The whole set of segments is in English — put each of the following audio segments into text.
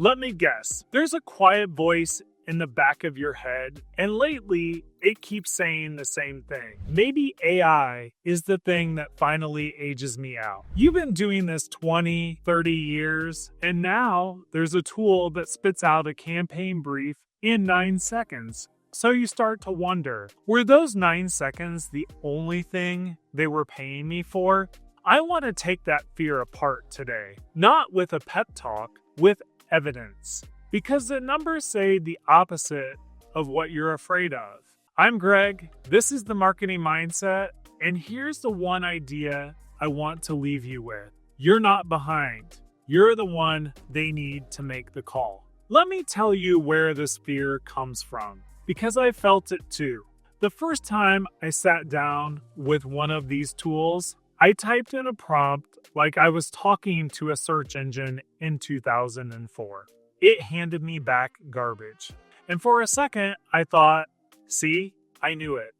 Let me guess, there's a quiet voice in the back of your head, and lately it keeps saying the same thing. Maybe AI is the thing that finally ages me out. You've been doing this 20, 30 years, and now there's a tool that spits out a campaign brief in 9 seconds. So you start to wonder, were those 9 seconds the only thing they were paying me for? I want to take that fear apart today, not with a pep talk, with evidence. Because the numbers say the opposite of what you're afraid of. I'm Greg, this is the Marketing Mindset, and here's the one idea I want to leave you with. You're not behind. You're the one they need to make the call. Let me tell you where this fear comes from, because I felt it too. The first time I sat down with one of these tools, I typed in a prompt like I was talking to a search engine in 2004. It handed me back garbage. And for a second, I thought, see, I knew it.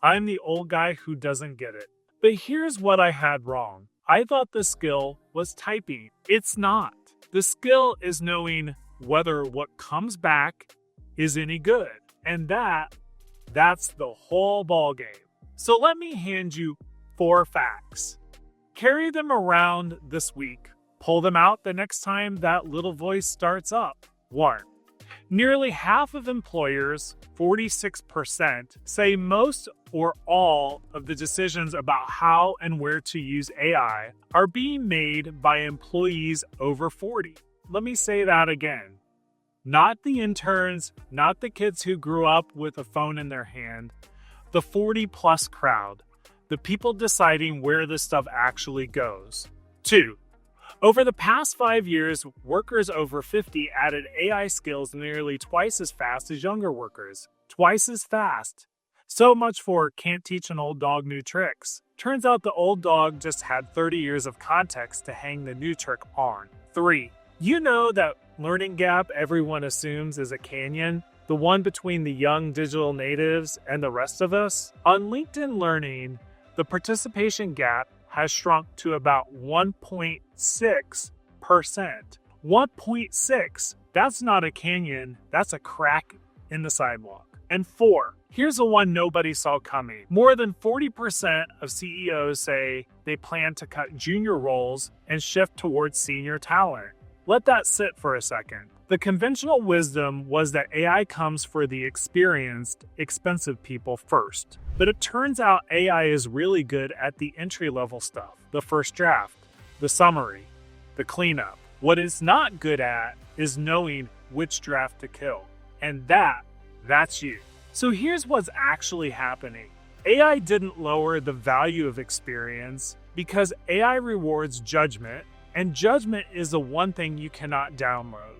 I'm the old guy who doesn't get it. But here's what I had wrong. I thought the skill was typing. It's not. The skill is knowing whether what comes back is any good. And that's the whole ballgame. So let me hand you 4 facts. Carry them around this week. Pull them out the next time that little voice starts up. 1. Nearly half of employers, 46%, say most or all of the decisions about how and where to use AI are being made by employees over 40. Let me say that again. Not the interns, not the kids who grew up with a phone in their hand, the 40-plus crowd, the people deciding where this stuff actually goes. 2. Over the past 5 years, workers over 50 added AI skills nearly twice as fast as younger workers. Twice as fast. So much for can't teach an old dog new tricks. Turns out the old dog just had 30 years of context to hang the new trick on. 3. You know that learning gap everyone assumes is a canyon? The one between the young digital natives and the rest of us? On LinkedIn Learning, the participation gap has shrunk to about 1.6%. 1.6. That's not a canyon, that's a crack in the sidewalk. And 4. Here's the one nobody saw coming. More than 40% of CEOs say they plan to cut junior roles and shift towards senior talent. Let that sit for a second. The conventional wisdom was that AI comes for the experienced, expensive people first. But it turns out AI is really good at the entry-level stuff. The first draft, the summary, the cleanup. What it's not good at is knowing which draft to kill. And that's you. So here's what's actually happening. AI didn't lower the value of experience because AI rewards judgment, and judgment is the one thing you cannot download.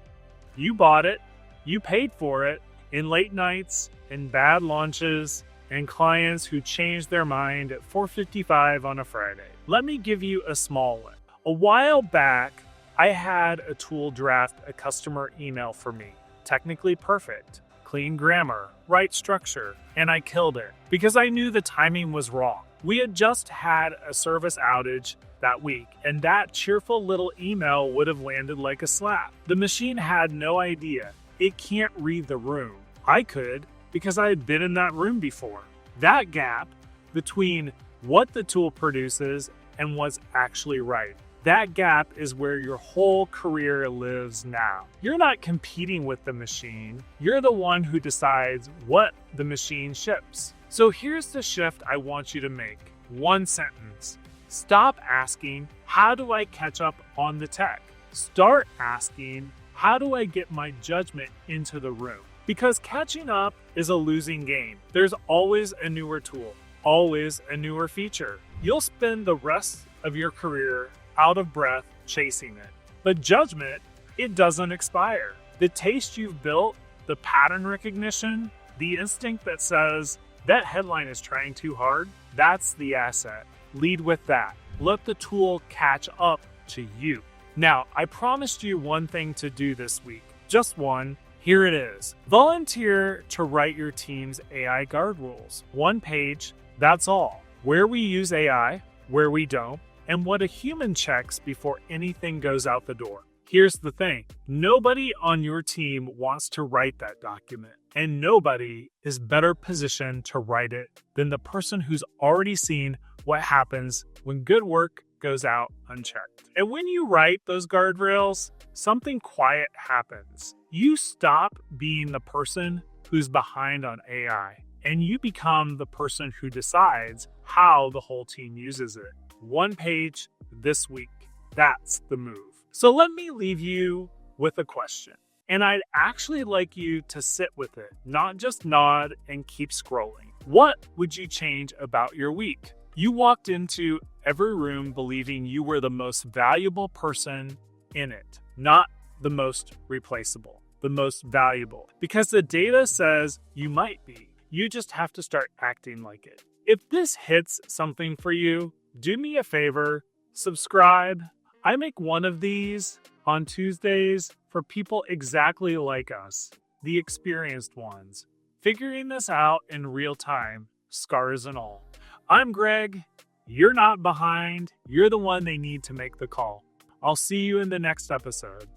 You bought it, you paid for it, in late nights, in bad launches, and clients who changed their mind at 4:55 on a Friday. Let me give you a small one. A while back, I had a tool draft a customer email for me. Technically perfect, clean grammar, right structure, and I killed it because I knew the timing was wrong. We had just had a service outage that week, and that cheerful little email would have landed like a slap. The machine had no idea. It can't read the room. I could, because I had been in that room before. That gap between what the tool produces and what's actually right. That gap is where your whole career lives now. You're not competing with the machine. You're the one who decides what the machine ships. So here's the shift I want you to make. 1 sentence. Stop asking, how do I catch up on the tech? Start asking, how do I get my judgment into the room? Because catching up is a losing game. There's always a newer tool, always a newer feature. You'll spend the rest of your career out of breath chasing it. But judgment, it doesn't expire. The taste you've built, the pattern recognition, the instinct that says, that headline is trying too hard, that's the asset. Lead with that. Let the tool catch up to you. Now, I promised you one thing to do this week. Just one. Here it is. Volunteer to write your team's AI guard rules. 1 page, that's all. Where we use AI, where we don't, and what a human checks before anything goes out the door. Here's the thing. Nobody on your team wants to write that document, and nobody is better positioned to write it than the person who's already seen what happens when good work goes out unchecked. And when you write those guardrails, something quiet happens. You stop being the person who's behind on AI, and you become the person who decides how the whole team uses it. One page this week. That's the move. So let me leave you with a question. And I'd actually like you to sit with it, not just nod and keep scrolling. What would you change about your week? You walked into every room believing you were the most valuable person in it, not the most replaceable, the most valuable. Because the data says you might be. You just have to start acting like it. If this hits something for you, do me a favor, subscribe. I make one of these on Tuesdays for people exactly like us, the experienced ones, figuring this out in real time, scars and all. I'm Greg. You're not behind. You're the one they need to make the call. I'll see you in the next episode.